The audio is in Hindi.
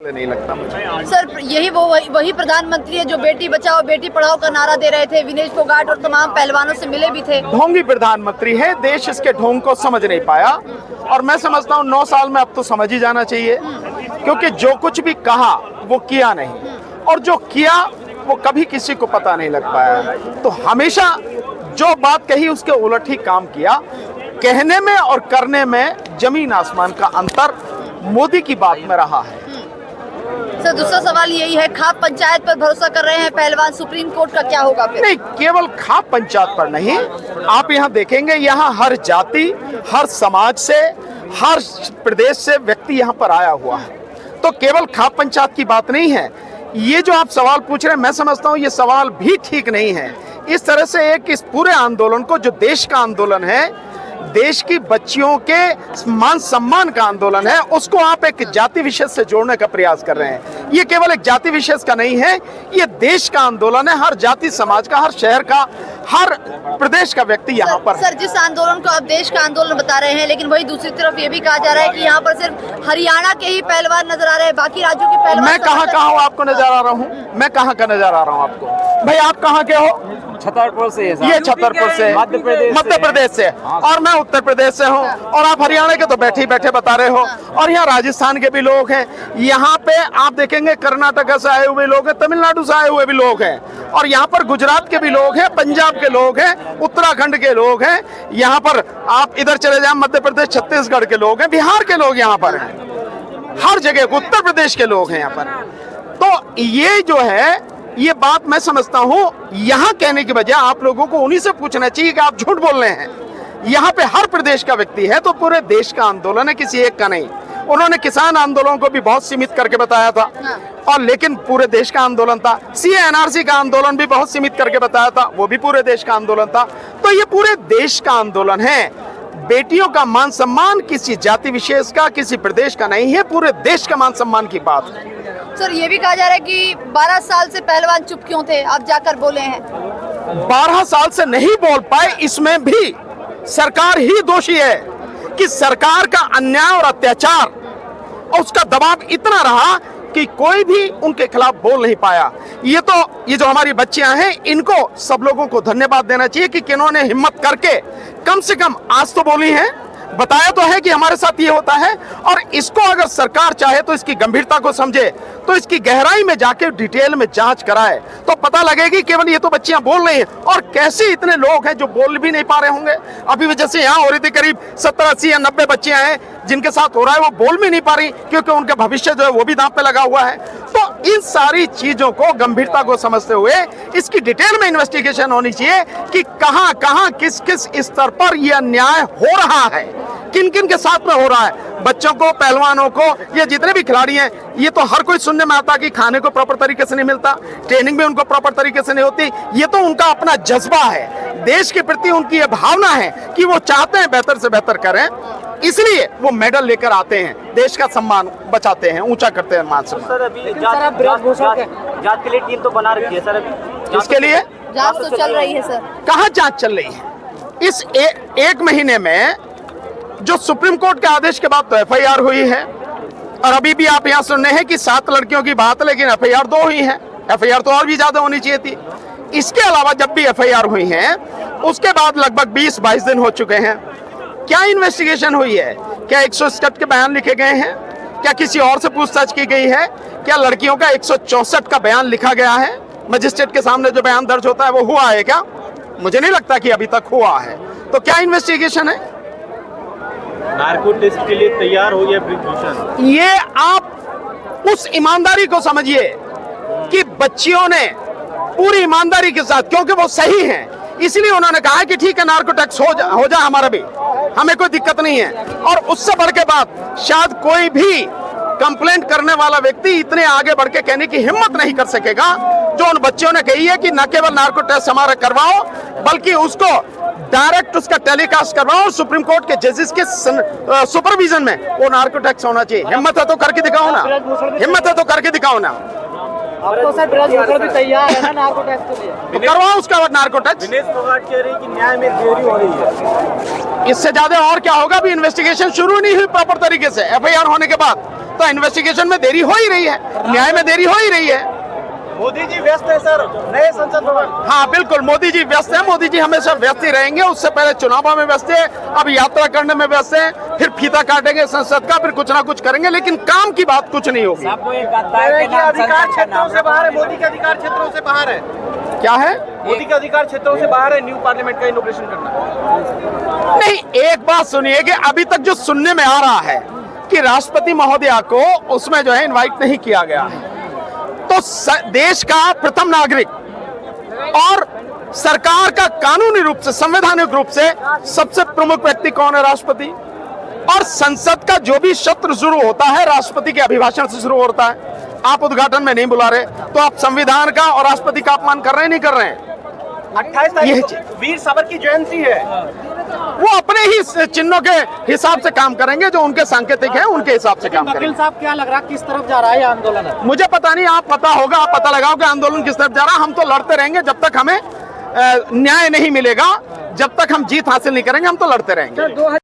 नहीं लगता मुझे। सर यही वही प्रधानमंत्री है जो बेटी बचाओ बेटी पढ़ाओ का नारा दे रहे थे। विनेश फोगाट और तमाम पहलवानों से मिले भी थे। ढोंगी प्रधानमंत्री है, देश इसके ढोंग को समझ नहीं पाया और मैं समझता हूँ 9 साल में अब तो समझ ही जाना चाहिए, क्योंकि जो कुछ भी कहा वो किया नहीं और जो किया वो कभी किसी को पता नहीं लग पाया। तो हमेशा जो बात कही उसके उलट ही काम किया। कहने में और करने में जमीन आसमान का अंतर मोदी की बात में रहा है। सर दूसरा सवाल यही है, खाप पंचायत पर भरोसा कर रहे हैं पहलवान, सुप्रीम कोर्ट का क्या होगा फिर? नहीं, केवल खाप पंचायत पर नहीं, आप यहाँ देखेंगे यहाँ हर जाति, हर समाज से, हर प्रदेश से व्यक्ति यहाँ पर आया हुआ है। तो केवल खाप पंचायत की बात नहीं है। ये जो आप सवाल पूछ रहे हैं, मैं समझता हूँ ये सवाल भी ठीक नहीं है। इस तरह से इस पूरे आंदोलन को, जो देश का आंदोलन है, देश की बच्चियों के मान सम्मान का आंदोलन है, उसको आप एक जाति विशेष से जोड़ने का प्रयास कर रहे हैं। ये केवल एक जाति विशेष का नहीं है, ये देश का आंदोलन है। हर जाति समाज का, हर शहर का, हर प्रदेश का व्यक्ति यहाँ पर। सर जिस आंदोलन को आप देश का आंदोलन बता रहे हैं, लेकिन वही दूसरी तरफ ये भी कहा जा रहा है कि यहाँ पर सिर्फ हरियाणा के ही पहलवान नजर आ रहे हैं, बाकी राज्यों के पहलवान। मैं कहाँ आपको नजर आ रहा हूँ? मैं कहाँ का नजर आ रहा हूँ आपको? भाई आप कहाँ के हो? छतरपुर से। ये छतरपुर से, मध्य प्रदेश से, और मैं उत्तर प्रदेश से हूँ। और आप हरियाणा के तो बैठे बैठे बता रहे हो, और यहाँ राजस्थान के भी लोग हैं। यहाँ पे आप देखेंगे कर्नाटक से आए हुए लोग हैं, तमिलनाडु से आए हुए भी लोग हैं, और यहाँ पर गुजरात के भी लोग हैं, पंजाब के लोग हैं, उत्तराखंड के लोग हैं। यहाँ पर आप इधर चले जाए, मध्य प्रदेश, छत्तीसगढ़ के लोग हैं, बिहार के लोग यहाँ पर हैं, हर जगह उत्तर प्रदेश के लोग हैं यहाँ पर। तो ये जो है, ये बात मैं समझता हूँ यहाँ कहने की बजाय आप लोगों को उन्हीं से पूछना चाहिए कि आप झूठ बोल रहे हैं। यहाँ पे हर प्रदेश का व्यक्ति है, तो पूरे देश का आंदोलन है, किसी एक का नहीं। उन्होंने किसान आंदोलन को भी बहुत सीमित करके बताया था, और लेकिन पूरे देश का आंदोलन था। सीए एनआरसी का आंदोलन भी बहुत सीमित करके बताया था, वो भी पूरे देश का आंदोलन था। तो ये पूरे देश का आंदोलन है। बेटियों का मान सम्मान किसी जाति विशेष का, किसी प्रदेश का नहीं है, पूरे देश का मान सम्मान की बात है। सर ये भी कहा जा रहा है कि 12 साल से पहलवान चुप क्यों थे, आप जाकर बोले हैं। 12 साल से नहीं बोल पाए, इसमें भी सरकार ही दोषी है कि सरकार का अन्याय और अत्याचार और उसका दबाव इतना रहा कि कोई भी उनके खिलाफ बोल नहीं पाया। ये जो हमारी बच्चियां हैं, इनको सब लोगों को धन्यवाद देना चाहिए कि किन्होंने हिम्मत करके कम से कम आज तो बोली हैं, बताया तो है कि हमारे साथ ये होता है। और इसको अगर सरकार चाहे तो इसकी गंभीरता को समझे, तो इसकी गहराई में जाके डिटेल में जांच कराए, तो पता लगेगी केवल ये तो बच्चियां बोल रही हैं, और कैसे इतने लोग हैं जो बोल भी नहीं पा रहे होंगे। अभी जैसे यहाँ हो रही थी, करीब 70, 80 या 90 बच्चियां हैं जिनके साथ हो रहा है, वो बोल भी नहीं पा रही क्योंकि उनका भविष्य जो है वो भी दांव पे लगा हुआ है। तो इन सारी चीजों को, गंभीरता को समझते हुए इसकी डिटेल में इन्वेस्टिगेशन होनी चाहिए कि कहां कहां किस किस स्तर पर यह अन्याय हो रहा है, किन किन के साथ में हो रहा है। बच्चों को, पहलवानों को, ये जितने भी खिलाड़ी हैं, ये तो हर कोई सुनने में आता कि खाने को प्रॉपर तरीके से नहीं मिलता, ट्रेनिंग भी उनको प्रॉपर तरीके से नहीं होती। ये तो उनका अपना जज्बा है, देश के प्रति उनकी ये भावना है कि वो चाहते हैं बेहतर से बेहतर करें, इसलिए वो मेडल लेकर आते हैं, देश का सम्मान बचाते हैं, ऊंचा करते हैं मान सम्मान। सर अभी जांच के लिए टीम तो बना रखी है सर, अभी इसके लिए जांच तो चल रही है सर। कहाँ जांच चल रही है? इस एक महीने में जो सुप्रीम कोर्ट के आदेश के बाद तो एफआईआर हुई है, और अभी भी आप यहाँ सुन रहे हैं कि 7 लड़कियों की बात है, लेकिन एफआईआर 2 हुई है। एफआईआर तो और भी ज्यादा होनी चाहिए थी। इसके अलावा जब भी एफआईआर हुई है, उसके बाद लगभग 20-22 दिन हो चुके हैं। क्या इन्वेस्टिगेशन हुई है? क्या 161 के बयान लिखे गए हैं? क्या किसी और से पूछताछ की गई है? क्या लड़कियों का 164 का बयान लिखा गया है? मजिस्ट्रेट के सामने जो बयान दर्ज होता है वो हुआ है क्या? मुझे नहीं लगता कि अभी तक हुआ है। तो क्या इन्वेस्टिगेशन है? नार्को टेस्ट के लिए तैयार हो गया ब्रिजभूषण। ये आप उस ईमानदारी को समझिए कि बच्चियों ने पूरी ईमानदारी के साथ, क्योंकि वो सही हैं, इसलिए उन्होंने कहा कि ठीक है नार्को टैक्स हो जाए हमारा भी, हमें कोई दिक्कत नहीं है। और उससे बढ़ के बात, शायद कोई भी कंप्लेंट करने वाला व्यक्ति इतने आगे बढ़ के कहने की हिम्मत नहीं कर सकेगा जो उन बच्चियों ने कही है कि न केवल नार्को टेस्ट हमारा करवाओ, बल्कि उसको डायरेक्ट उसका टेलीकास्ट करवाओ, सुप्रीम कोर्ट के जजेस के सुपरविजन में वो नार्को टैक्स होना चाहिए। हिम्मत है तो करके दिखाओ ना, हिम्मत है तो करके दिखाओ ना। तो सर ब्रिजभूषण भी तैयार है ना नार्को टैक्स के लिए, तो करवाओ उसका नार्को टैक्स। विनेश फोगाट कह रही है कि न्याय में देरी हो रही है। इससे ज्यादा और क्या होगा? अभी इन्वेस्टिगेशन शुरू नहीं हुई प्रॉपर तरीके से। एफआईआर होने के बाद तो इन्वेस्टिगेशन में देरी हो ही रही है, न्याय में देरी हो ही रही है। मोदी जी व्यस्त है सर, नए संसद भवन। हाँ बिल्कुल, मोदी जी व्यस्त हैं, मोदी जी हमेशा व्यस्त ही रहेंगे। उससे पहले चुनावों में व्यस्त है, अब यात्रा करने में व्यस्त है, फिर फीता काटेंगे संसद का, फिर कुछ ना कुछ करेंगे, लेकिन काम की बात कुछ नहीं होगी। अधिकार क्षेत्रों से बाहर है, मोदी के अधिकार क्षेत्रों से बाहर है। क्या है? मोदी के अधिकार क्षेत्रों से बाहर है न्यू पार्लियामेंट का इनॉग्रेशन करना। नहीं, एक बात सुनिए कि अभी तक जो सुनने में आ रहा है कि राष्ट्रपति महोदया को उसमें जो है इनवाइट नहीं किया गया है, तो देश का प्रथम नागरिक और सरकार का कानूनी रूप से, संवैधानिक रूप से सबसे प्रमुख व्यक्ति कौन है? राष्ट्रपति। और संसद का जो भी सत्र शुरू होता है राष्ट्रपति के अभिभाषण से शुरू होता है। आप उद्घाटन में नहीं बुला रहे तो आप संविधान का और राष्ट्रपति का अपमान कर रहे हैं, नहीं कर रहे हैं? 28 तारीख को वीर सावर की जयंती है, वो अपने ही चिन्हों के हिसाब से काम करेंगे, जो उनके सांकेतिक है उनके हिसाब से काम वकील करेंगे। साहब क्या लग रहा है किस तरफ जा रहा है ये आंदोलन? मुझे पता नहीं, आप पता होगा, आप पता लगाओ कि आंदोलन किस तरफ जा रहा है। हम तो लड़ते रहेंगे जब तक हमें न्याय नहीं मिलेगा, जब तक हम जीत हासिल नहीं करेंगे हम तो लड़ते रहेंगे।